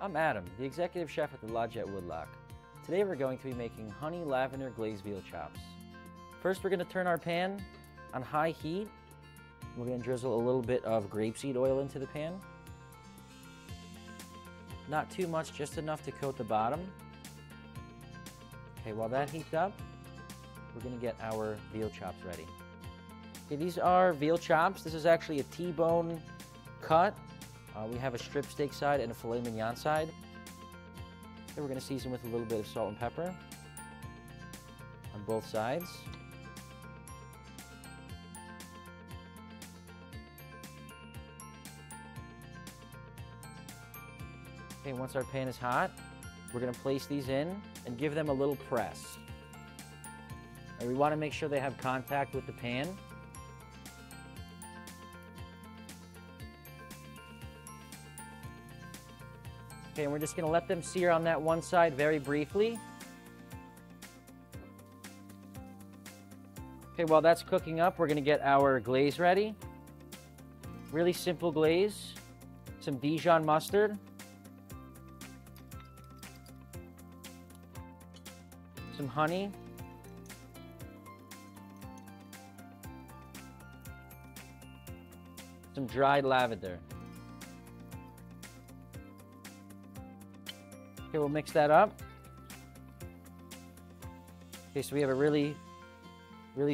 I'm Adam, the executive chef at the Lodge at Woodlock. Today we're going to be making honey lavender glazed veal chops. First we're going to turn our pan on high heat. We're going to drizzle a little bit of grapeseed oil into the pan. Not too much, just enough to coat the bottom. Okay, while that heats up, we're going to get our veal chops ready. Okay, these are veal chops. This is actually a T-bone cut. We have a strip steak side and a filet mignon side. Okay, we're going to season with a little bit of salt and pepper on both sides. Okay, once our pan is hot, we're going to place these in and give them a little press. And we want to make sure they have contact with the pan. Okay, and we're just going to let them sear on that one side very briefly. Okay, while that's cooking up, we're going to get our glaze ready. Really simple glaze. Some Dijon mustard. Some honey. Some dried lavender. Okay, we'll mix that up. Okay, so we have a really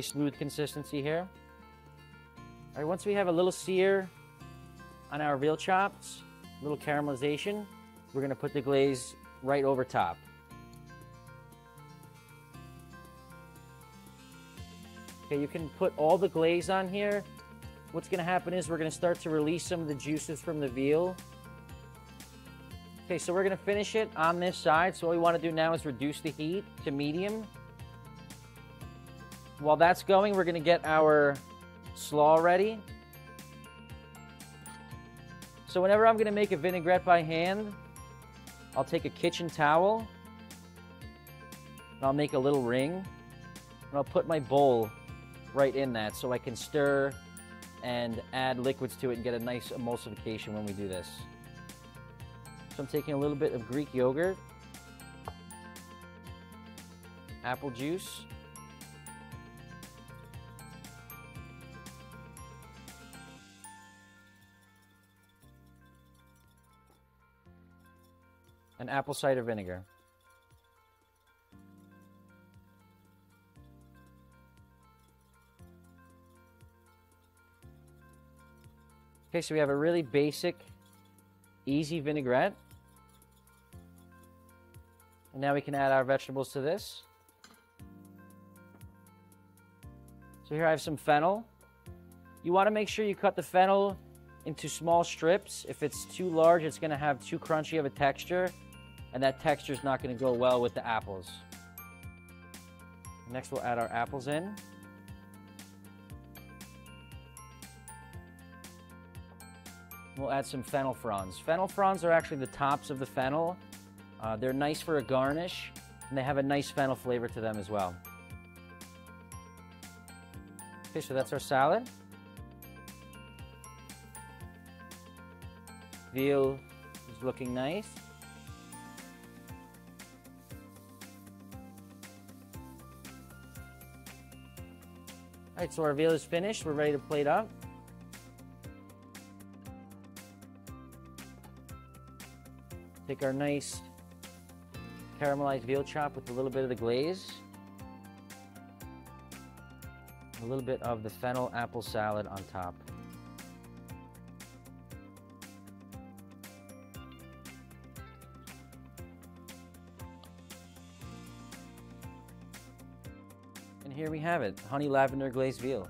smooth consistency here. All right, once we have a little sear on our veal chops, a little caramelization, we're going to put the glaze right over top. Okay, you can put all the glaze on here. What's going to happen is we're going to start to release some of the juices from the veal. Okay, so we're going to finish it on this side. So what we want to do now is reduce the heat to medium. While that's going, we're going to get our slaw ready. So whenever I'm going to make a vinaigrette by hand, I'll take a kitchen towel, and I'll make a little ring, and I'll put my bowl right in that so I can stir and add liquids to it and get a nice emulsification when we do this. So I'm taking a little bit of Greek yogurt, apple juice, and apple cider vinegar. Okay, so we have a really basic, easy vinaigrette. And now we can add our vegetables to this. So here I have some fennel. You want to make sure you cut the fennel into small strips. If it's too large, it's going to have too crunchy of a texture, and that texture is not going to go well with the apples. Next, we'll add our apples in. We'll add some fennel fronds. Fennel fronds are actually the tops of the fennel. They're nice for a garnish, and they have a nice fennel flavor to them as well. Okay, so that's our salad. Veal is looking nice. All right, so our veal is finished. We're ready to plate up. Take our nice caramelized veal chop with a little bit of the glaze, a little bit of the fennel apple salad on top. And here we have it, honey lavender glazed veal.